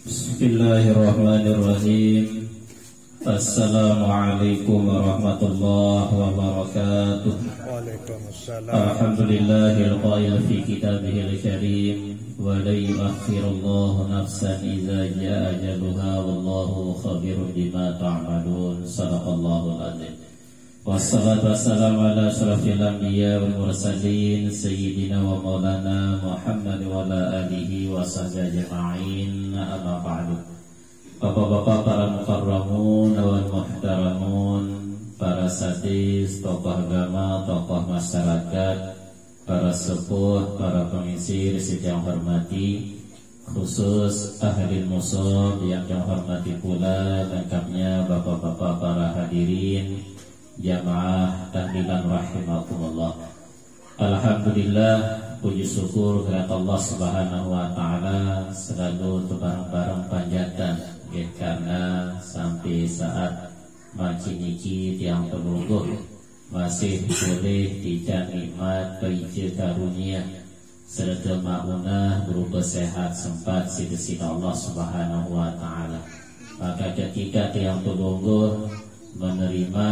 Bismillahirrahmanirrahim. Assalamualaikum warahmatullahi wabarakatuh. Waalaikumsalam. Alhamdulillahil qail fi kitabihil karim wa la yu'akhirullahu nafsan idza jaa ajaluha wallahu khabirun bima ta'malun. Shadaqallahul azim. Wassalatu wassalamu ala asyrafil anbiya wal mursalin sayyidina wa maulana Muhammad wa ala alihi wa sahbihi ajma'in. Amma ba'du. Bapak-bapak para mukarramun wal muhtaramun, para sadis, tokoh agama, tokoh masyarakat, para sepuh, para pengisi yang hormati, khusus ahli mushaf yang hormati pula lengkapnya bapak-bapak para hadirin jamaah tahlilan rahimakumullah. Alhamdulillah, puji syukur kepada Allah Subhanahu wa taala selalu bareng-bareng panjatan ya, karena sampai saat makin niki tiang pelungguh masih boleh dijak nikmat bagi karunia serta maunah berupa sehat sempat sisi Allah Subhanahu wa taala. Maka ketika tiang pelungguh menerima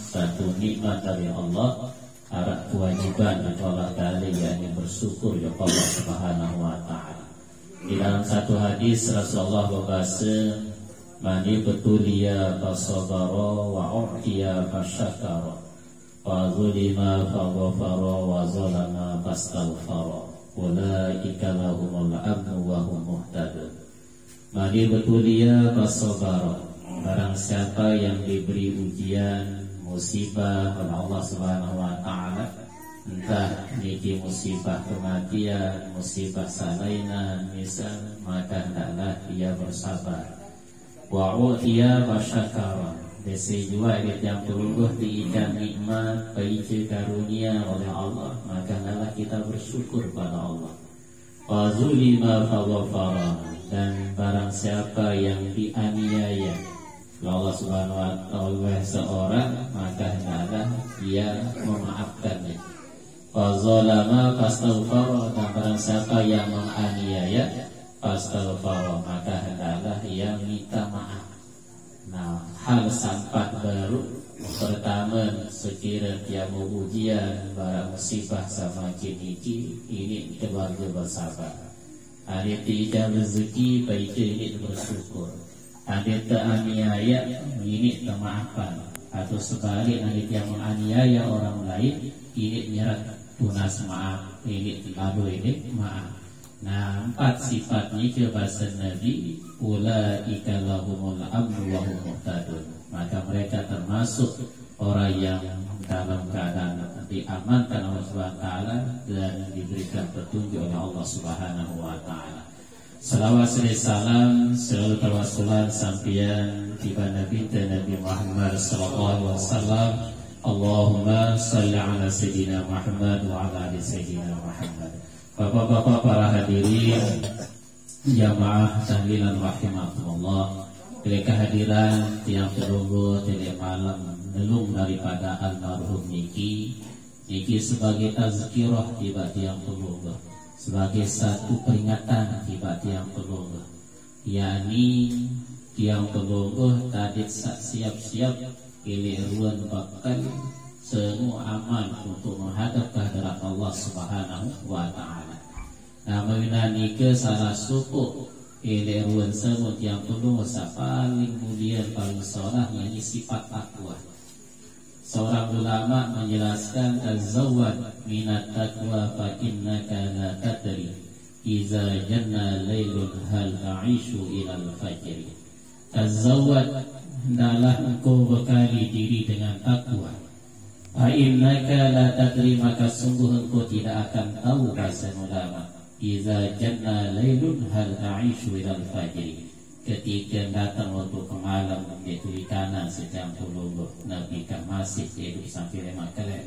satu nikmat dari Allah, ada kewajiban dari Allah Ta'ala yakni bersyukur kepada Allah Subhanahu wa taala. Di dalam satu hadis Rasulullah berkata, "Mani betulia fasabara wa u'tiya fasyakara wa zulima faghfara wa zalama fastaghfara ulaika lahumul amnu wa hum muhtadun." Mani betulia fasabara, barang siapa yang diberi ujian musibah oleh Allah Subhanahu wa taala, entah niki musibah kematian, musibah salainan misal, maka hendaklah dia bersabar. Wa utiya fasyakara, desi jua yang terungguh diikan nikmat bagi karunia oleh Allah, maka hendaklah kita bersyukur pada Allah. Wa zulima faghfara, dan barang siapa yang dianiaya Allah Subhanahu wa taala seorang, maka hendaklah dia memaafkannya. Wa zalama fastaghfara, dan barang siapa yang menganiaya fastaghfara, maka hendaklah ia minta maaf. Nah, hal sampat baru pertama sekira dia mau ujian barang musibah sama kiniki ini keluarga bersabar. Ada tidak rezeki baik ini bersyukur. Ada teraniaya ini kemaafan, atau sebalik ada yang menganiaya orang lain ini nyerat tunas maaf, ini lalu ini maaf. Nah, 4 sifatnya ke bahasa Nabi, ulaika lahumul amnu wa hum muhtadun, maka mereka termasuk orang yang dalam keadaan diamankan oleh Allah Subhanahu wa taala dan diberikan petunjuk oleh Allah Subhanahu wa taala. Salawat serta salam selalu terwasulan sampian tiba Nabi Muhammad sallallahu alaihi wasallam. Allahumma salli ala sayyidina Muhammad wa ala ali sayyidina Muhammad. Bapak-bapak para hadirin jamaah tahlilan rahimakumullah, dengan kehadiran tiang terunggu tele malam nelung daripada almarhum niki sebagai tazkirah tiba tiang terunggu, sebagai satu peringatan tiba tiang pelungguh, yakni tiang pelungguh tadi siap-siap keliruan bakal semua amal untuk menghadap kehadirat Allah Subhanahu wa taala. Nah, mengenai ke salah suku keliruan semua tiang pelungguh paling mulia paling soleh yakni sifat takwa. Seorang ulama menjelaskan tazawwad minat taqwa fa innaka la tadri iza janna lailun hal ta'ishu ilal fajr. Tazawwad, hendaklah engkau bekali diri dengan takwa. Fa innaka la tadri, maka sungguh engkau tidak akan tahu bahasa ulama, iza janna lailun hal ta'ishu ilal fajr, ketika datang waktu malam yaitu di kanan sedang pelungguh Nabi masih hidup sampai 5 kali,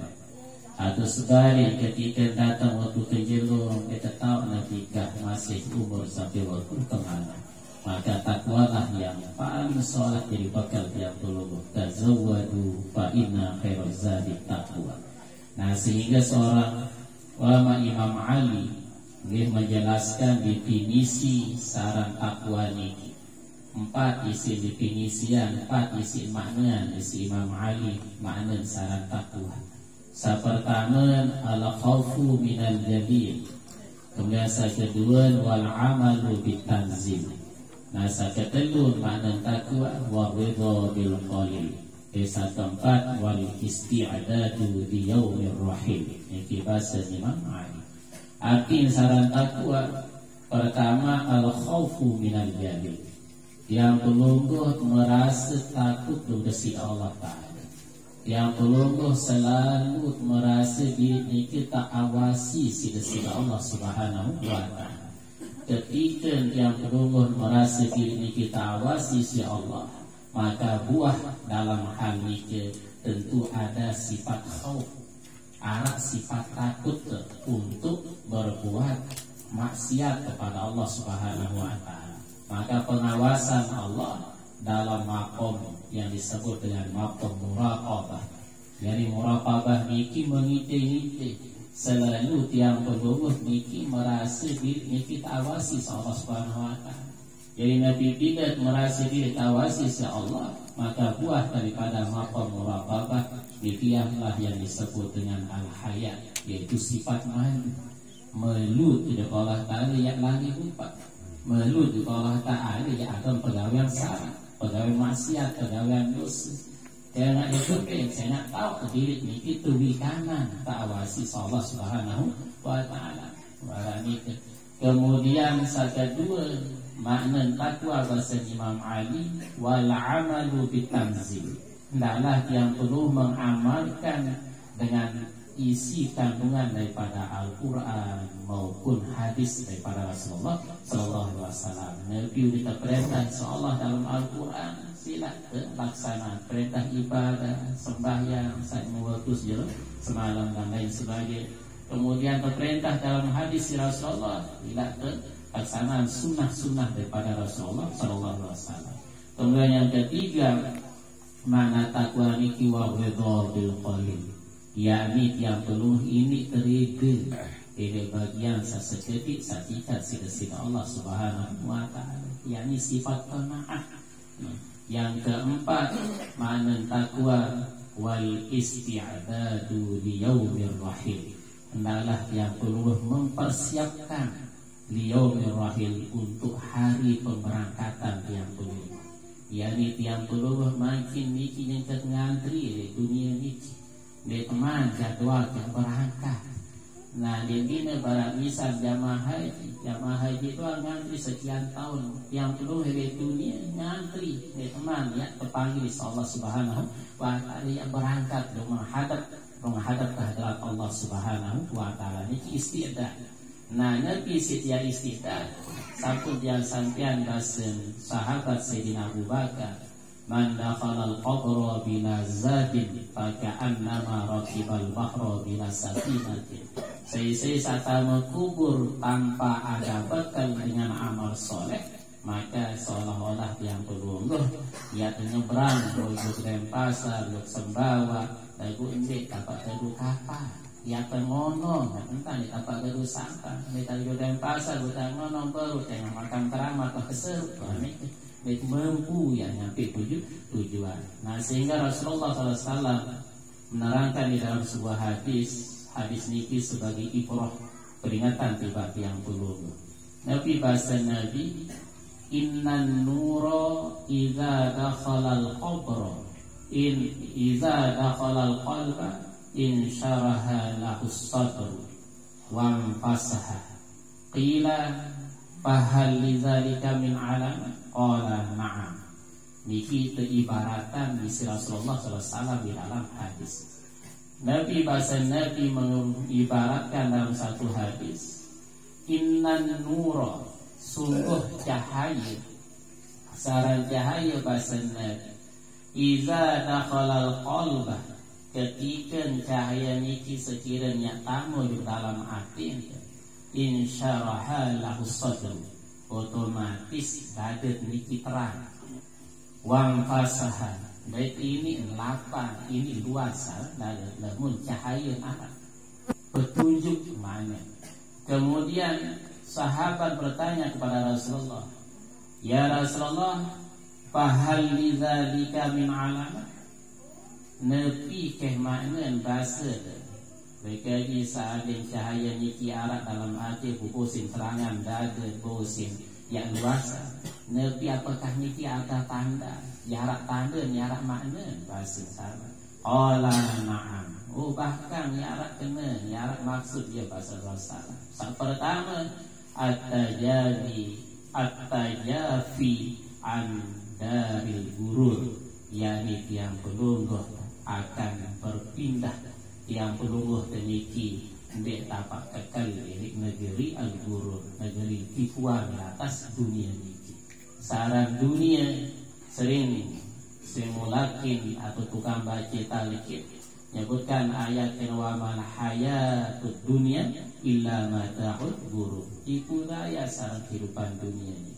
atau sebalik ketika datang waktu kejelung kita tahu Nabi masih umur sampai waktu kemana, maka takwalah yang paling soleh jadi bakal yang pelungguh. Tazawwadu fa inna khairaz zadi taqwa. Nah, sehingga seorang ulama Imam Ali Dia menjelaskan definisi sarang takwa niki. 4 isi definisian, 4 isi makna isi Imam Ali makna sarang takwa. Pertama al-khawfu minal jadid. Kemudian kedua wal amalu bitanzil. Nah kedua makna takwa wa ridha bil qalil. Keempat wal isti'dadu li yaumir rahim. Ini bahasa Imam Ali. Arti sarang takwa pertama al-khawfu minal jadid. Yang pelungguh merasa takut kepada Allah Ta'ala. Yang pelungguh selalu merasa diri kita awasi si Allah Subhanahu wa Ta'ala. Ketika yang pelungguh merasa diri kita awasi si Allah, maka buah dalam hal ini tentu ada sifat khauf, arah sifat takut untuk berbuat maksiat kepada Allah Subhanahu wa Ta'ala. Maka pengawasan Allah dalam makom yang disebut dengan makom muraqabah. Jadi muraqabah niki mengite-ngite selalu tiang pelungguh niki merasa diri kita awasi Allah Subhanahu wa Ta'ala. Jadi Nabi tidak merasa diri awasi Allah, maka buah daripada makom muraqabah nikilah yang disebut dengan al-haya, yaitu sifat malu. Malu tidak Allah Ta'ala yang lagi lupa. Melut Allah Ta'ala yang akan pegawai salah, pegawai maksiat, pegawai dosa. Jangan itu saya nak tahu diri ini itu kanan tak awasi Allah Subhanahu wa Ta'ala. Kemudian kedua makna takwa bahasa Imam Ali wal amalu bitanzil. Hendaklah yang perlu mengamalkan dengan isi kandungan daripada Al-Quran maupun hadis daripada Rasulullah Sallallahu Alaihi Wasallam. Nabi kita perintah seolah dalam Al-Quran sila laksana perintah ibadah sembahyang saya mengutus je semalam dan lain sebagainya. Kemudian perintah dalam hadis Rasulullah sila laksanaan sunnah-sunnah daripada Rasulullah Sallallahu Alaihi Wasallam. Kemudian yang ketiga mana takwa niki wa ridha bil qalil. Yakni yang perlu ini terida dari bagian seseketik sakitan sila Allah Subhanahu wa Ta'ala. Yakni sifat qanaah. Yang keempat makna takwa wal isti'dadu li yaumir rahil. Hendaklah yang perlu mempersiapkan li yaumir rahil untuk hari pemberangkatan yang perlu. Yakni yang perlu makin niki yang ngantri di dunia niki. Dia teman jadwal yang berangkat. Nah di sini barang misal jamaah haji itu ngantri sekian tahun. Yang perlu di dunia ngantri. Dia teman ya terpanggil Allah Subhanahu wa Ta'ala yang berangkat menghadap kehadirat Allah Subhanahu wa Ta'ala. Ini istiadat. Nah Nabi setia istiadat. Satu yang sampian basen sahabat Sayyidina Abu Bakar. Man dakhala al-qabra bila zadin faka'annama raqibal bahra bila sakinatin. Saya sata kubur tanpa ada bekal dengan amal soleh, maka seolah-olah yang pelungguh ia nyebrang menuju Denpasar, Sembawa, lagu ini dapat lagu kapal. Ia pengono, entah di tapak lagu sampah, di lagu Denpasar, bukan ngono baru tengah makan keramat keseru. Baik mampu yang nyampe tujuan. Nah sehingga Rasulullah SAW menerangkan di dalam sebuah hadis niki sebagai ibrah peringatan tiba yang peluru. Nabi bahasa Nabi innan nura idza dakhala al-qabra idza dakhala al-qalba in syaraha lahu sadru wa fasaha qila fahal lidzalika min alam qala na'am. Niki ibaratan di Rasulullah SAW di dalam hadis. Nabi bahasa Nabi mengibaratkan dalam satu hadis innan nura sungguh cahaya sarang cahaya bahasa Nabi iza dakhalal qalba ketika cahaya niki sekiranya tamu di dalam hati insyaraha lahu sadru otomatis dadet niki terang wang fasahan baik ini lapang ini luas dalam namun cahaya apa petunjuk mana Kemudian sahabat bertanya kepada Rasulullah, "Ya Rasulullah, fahal lidzalika min alamat?" Nepi keh makna bahasa mereka di saadin cahaya niki arak dalam hati bukusin serangan dada bosin yang luasa. Nepi apakah niki ada tanda? Jarak tanda, jarak makna bahasa sama. Olah na'am. Oh bahkan jarak kena, jarak maksud dia bahasa bahasa. Yang pertama, at-tajafi an daril gurur, yakni tiang pelungguh akan berpindah, tiang pelungguh teniki ndek tapak kekal di negeri al-gurur, negeri tipuan atas dunia niki. Sarang dunia sering simulakin atau tukang baca talikit nyebutkan ayat wa man hayatud dunya illa mata'ul ghurur. Tipu daya sarang kehidupan dunia ini.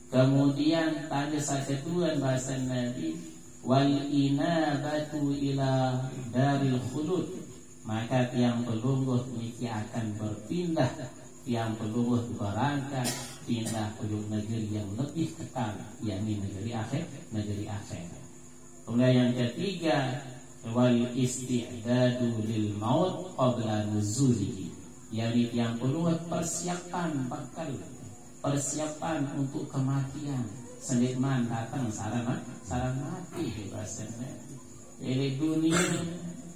Kemudian tanda satuan bahasa Nabi wal inabatu ila daril khulud, maka tiang pelungguh ini akan berpindah, tiang pelungguh berangkat pindah ke negeri yang lebih kekal, yakni negeri akhir, negeri akhir. Kemudian yang ketiga, wal isti'dadu lil maut qabla nuzulihi, yakni yang perlu persiapan untuk kematian seniman datang sarang mati bahasanya. Jadi dunia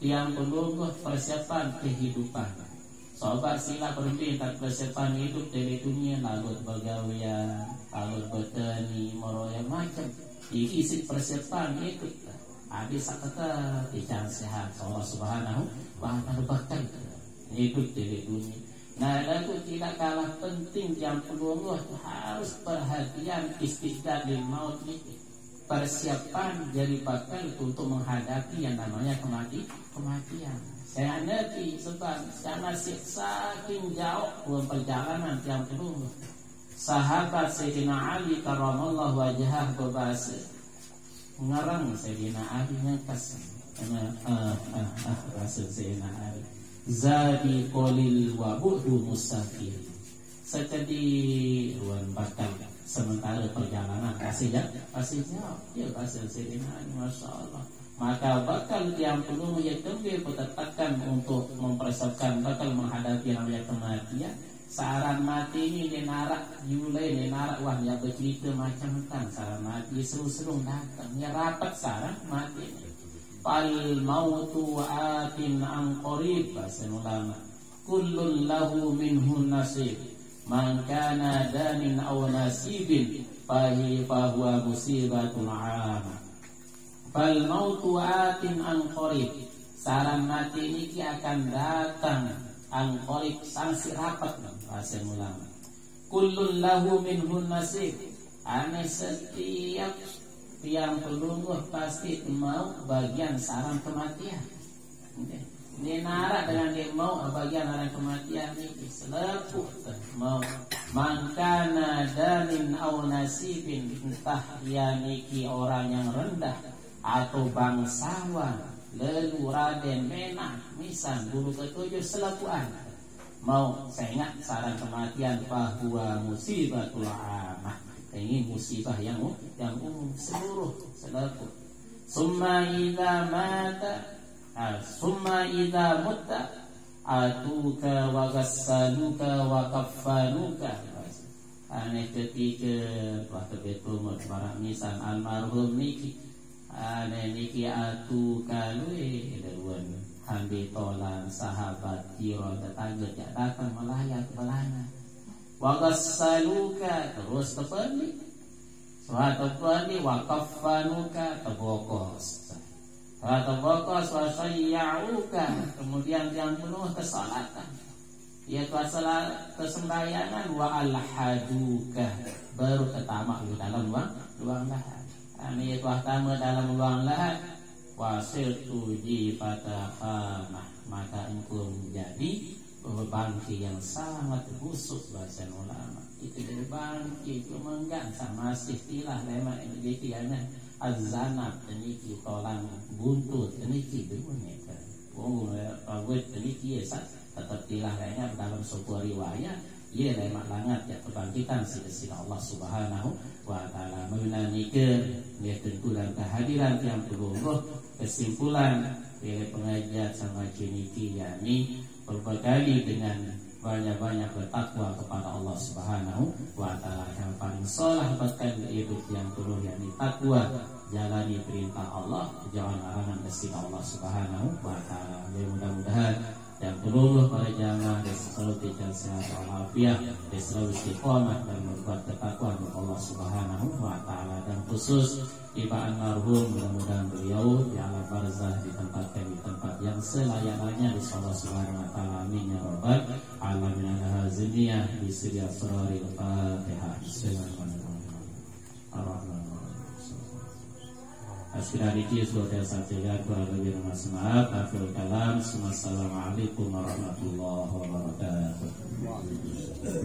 yang perlu persiapan kehidupan. Sobat sila berhenti tak persiapan hidup dari dunia, lalu bergawian, lalu bertani, moroya macam. Isi persiapan itu. Habis kata tidak sehat. Allah Subhanahu wa Ta'ala bakal hidup dari dunia. Nah, lalu tidak kalah penting yang perlu harus perhatian istiqdad lil maut ini. Persiapan jadi bakal untuk menghadapi yang namanya kematian. Saya ngerti sebab karena saking jauh perjalanan yang perlu. Sahabat Sayyidina Ali karramallahu wajhah berbahasa ngarang Sayyidina Ali ngkas bahasa Sayyidina Ali zadi qolil wa bu'du musafir, secedi ruan bakal sementara perjalanan kasih jawab ya bahasa Sayyidina Ali. Masya Allah. Maka bakal yang perlu yakni bertetapkan untuk mempersiapkan bakal menghadapi namanya kematian. Saran mati ini nenarak yulai nenarak wah ya bercerita macam kan saran mati seru-seru datang ya rapat saran mati. Fal mautu atin an qarib, bahasa ulama. Kullun lahu minhu nasib. Man kana danin aw nasibin fahuwa musibatul 'amah. Fal mautu atin an qarib. Saran mati ini akan datang an qarib sanksi rapat bahasa ulama. Kullun lahu minhun nasib. Ane setiap tiang pelungguh pasti mau bagian saran kematian. Ini narak dengan dia mau bagian saran kematian ini selepuh mau mangkana danin au nasibin, entah dia niki orang yang rendah atau bangsawan lalu raden menah misal dulu ketujuh selepuan mau saya ingat saran kematian bahwa musibatul 'amah, ini musibah yang seluruh selepuh. Summa idza mutta atuka wa ghassaluka wa kaffanuka. Ane ketika waktu betul marah misal almarhum niki ane niki atuka lui dewan handi tolan sahabat kira tetangga datang melayat belanya. Wa ghassaluka terus tepeli. Suatu peli wa kaffanuka tebokos. Bokos wasayyauka, kemudian yang penuh kesalatan, yaitu kesembayangan wa alhaduka, baru ketamak di dalam luang lahat. Ini yaitu tamak dalam luang lahat. Wasirtu jifatahana, maka engkau menjadi bangki yang sangat busuk bahasa ulama. Itu dari bangki itu menggang sama istilah lema ini tiada. Azanab ini tolang buntut ini dunia kan. Oh, awet ini Tetapi lainnya dalam sebuah riwayat ia lemak langat ya kebangkitan sila Allah Subhanahu wa taala menanike dia tentulan kehadiran yang berumur kesimpulan oleh pengajian sama jeniki yakni berbekali dengan banyak-banyak bertakwa kepada Allah Subhanahu wa taala. Yang paling saleh bahkan hidup yang turun yakni takwa, jalani perintah Allah, jangan larangan kesila Allah Subhanahu wa taala. Mudah-mudahan yang seluruh para jamaah selalu diberikan sehat walafiat, selalu istiqomah dan berbuat ketakwaan kepada Allah Subhanahu wa taala, dan khusus Ibu almarhum mudah-mudahan beliau di alam barzah ditempatkan di tempat yang selayaknya di Allah Subhanahu wa taala. Amin ya rabbal alamin. Haziniah di siri asraril Fatihah. Bismillahirrahmanirrahim. Akhirnya sudah saya kurang lebih maaf. Akhirul kalam. Assalamualaikum warahmatullahi wabarakatuh.